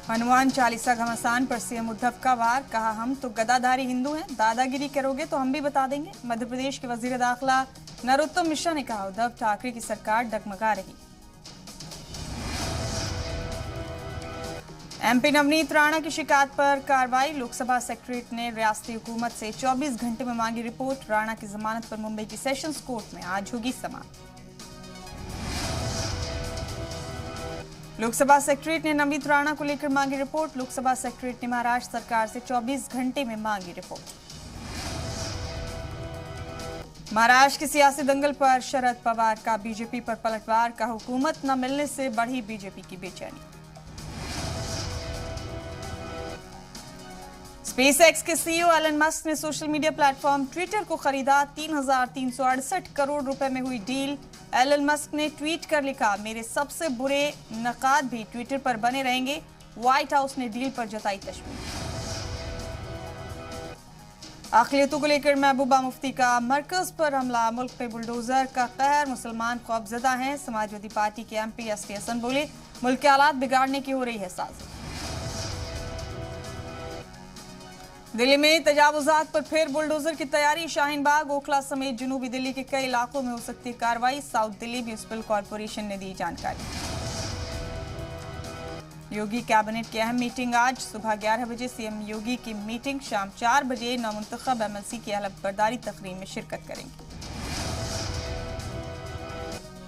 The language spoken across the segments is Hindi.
हनुमान चालीसा घमासान पर सीएम उद्धव का वार, कहा हम तो गदाधारी हिंदू हैं, दादागिरी करोगे तो हम भी बता देंगे। मध्य प्रदेश के वजीर दाखिला नरोत्तम मिश्रा ने कहा उद्धव ठाकरे की सरकार डगमगा रही। एमपी नवनीत राणा की शिकायत पर कार्रवाई, लोकसभा सेक्रेटरीट ने रियासती हुकूमत से 24 घंटे में मांगी रिपोर्ट। राणा की जमानत पर मुंबई की सेशंस कोर्ट में आज होगी समाअत। लोकसभा सेक्रेटरीट ने नवनीत राणा को लेकर मांगी रिपोर्ट। लोकसभा सेक्रेटरीट ने महाराष्ट्र सरकार से 24 घंटे में मांगी रिपोर्ट। महाराष्ट्र के सियासी दंगल पर शरद पवार का बीजेपी पर पलटवार, का हुकूमत न मिलने से बढ़ी बीजेपी की बेचैनी। स्पेसएक्स के सीईओ एलन मस्क ने सोशल मीडिया प्लेटफॉर्म ट्विटर को खरीदा। 3,368 करोड़ रुपए में हुई डील। एलन मस्क ने ट्वीट कर लिखा, मेरे सबसे बुरे नकाद भी ट्विटर पर बने रहेंगे। व्हाइट हाउस ने डील पर जताई तशवीश। अक़लियतों को लेकर महबूबा मुफ्ती का मरकज पर हमला, मुल्क पे बुलडोजर का कहर, मुसलमान खौफजदा हैं। समाजवादी पार्टी के एमपी एसटी हसन बोले, मुल्क के हालात बिगाड़ने की हो रही है साजिश। दिल्ली में तजावुजात पर फिर बुलडोजर की तैयारी, शाहीन बाग, ओखला समेत जनूबी दिल्ली के कई इलाकों में हो सकती है कार्रवाई। साउथ दिल्ली म्यूनिसिपल कॉरपोरेशन ने दी जानकारी। योगी कैबिनेट की अहम मीटिंग आज सुबह 11 बजे सीएम योगी की मीटिंग, शाम 4 बजे नवमुंतखब एमएलसी की हलफबरदारी तकरीर में शिरकत करेंगे।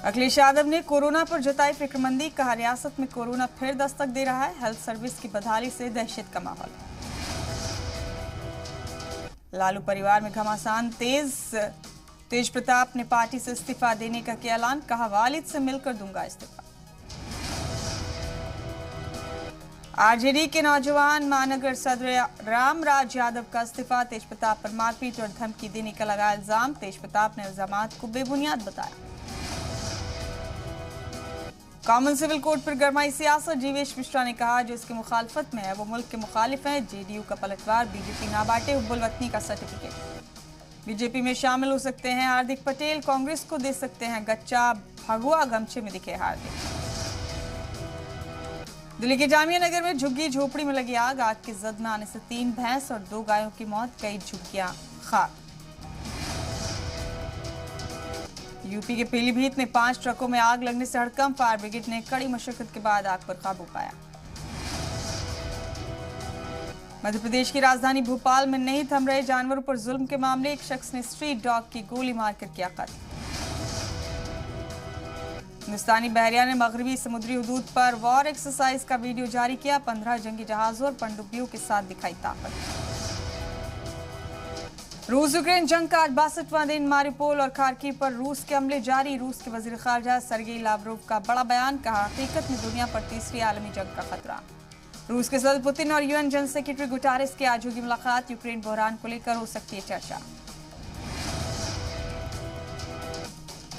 अखिलेश यादव ने कोरोना पर जताई फिक्रमंदी, कहा रियासत में कोरोना फिर दस्तक दे रहा है। हेल्थ सर्विस की बदहाली से दहशत का माहौल। लालू परिवार में घमासान तेज प्रताप ने पार्टी से इस्तीफा देने का किया ऐलान, कहा वालिद से मिलकर दूंगा इस्तीफा। आरजेडी के नौजवान महानगर सदर रामराज यादव का इस्तीफा, तेज प्रताप पर मारपीट और धमकी देने का लगाया इल्जाम। तेज प्रताप ने इल्जामात को बेबुनियाद बताया। कॉमन सिविल कोड पर गरमाई सियासत, जीवेश मिश्रा ने कहा जो इसकी मुखालफत में है वो मुल्क के मुखालिफ हैं। जेडीयू का पलटवार, बीजेपी ना बांटे हुब्बुल वतनी का सर्टिफिकेट। बीजेपी में शामिल हो सकते हैं हार्दिक पटेल, कांग्रेस को दे सकते हैं गच्चा, भगवा गमछे में दिखे हार्दिक। दिल्ली के जामिया नगर में झुग्गी झोपड़ी में लगी आग, आग की जद में आने से 3 भैंस और 2 गायों की मौत, कई झुग्गियां खाक। यूपी के पीलीभीत में 5 ट्रकों में आग लगने से हड़कंप, फायर ब्रिगेड ने कड़ी मशक्कत के बाद आग पर काबू पाया। मध्य प्रदेश की राजधानी भोपाल में नहीं थम रहे जानवरों पर जुल्म के मामले, एक शख्स ने स्ट्रीट डॉग की गोली मारकर किया कत्ल। हिंदुस्तानी बहरिया ने मगरबी समुद्री हुदूद पर वॉर एक्सरसाइज का वीडियो जारी किया, 15 जंगी जहाजों और पनडुब्बियों के साथ दिखाई ताकत। रूस यूक्रेन जंग का आज 62वां दिन, मारिउपोल और खार्किव पर रूस के हमले जारी। रूस के वजीर खारजा सरगेई लावरोव का बड़ा बयान, कहा हकीकत में दुनिया पर तीसरी आलमी जंग का खतरा। रूस के सदर पुतिन और यूएन जनरल सेक्रेटरी गुटारेस की आज होगी मुलाकात, यूक्रेन बहरान को लेकर हो सकती है चर्चा।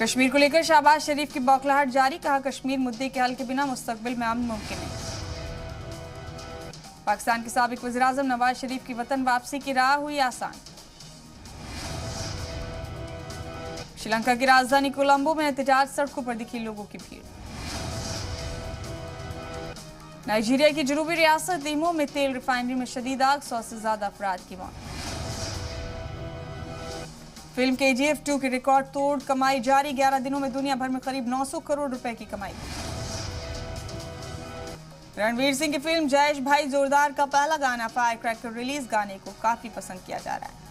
कश्मीर को लेकर शहबाज शरीफ की बौखलाहट जारी, कहा कश्मीर मुद्दे के हल के बिना मुस्तकबिल में अमन मुमकिन नहीं। पाकिस्तान के साबिक वज़ीर आज़म नवाज शरीफ की वतन वापसी की राह हुई आसान। श्रीलंका की राजधानी कोलंबो में एहतजाज, सड़कों पर दिखी लोगों की भीड़। नाइजीरिया की जनूबी रियासत इमो में तेल रिफाइनरी में शदीद आग, 100 से ज्यादा अफराद की मौत। फिल्म KGF 2 की रिकॉर्ड तोड़ कमाई जारी, 11 दिनों में दुनिया भर में करीब 900 करोड़ रुपए की कमाई। रणवीर सिंह की फिल्म जयेश भाई जोरदार का पहला गाना फायर क्रैकर रिलीज, गाने को काफी पसंद किया जा रहा है।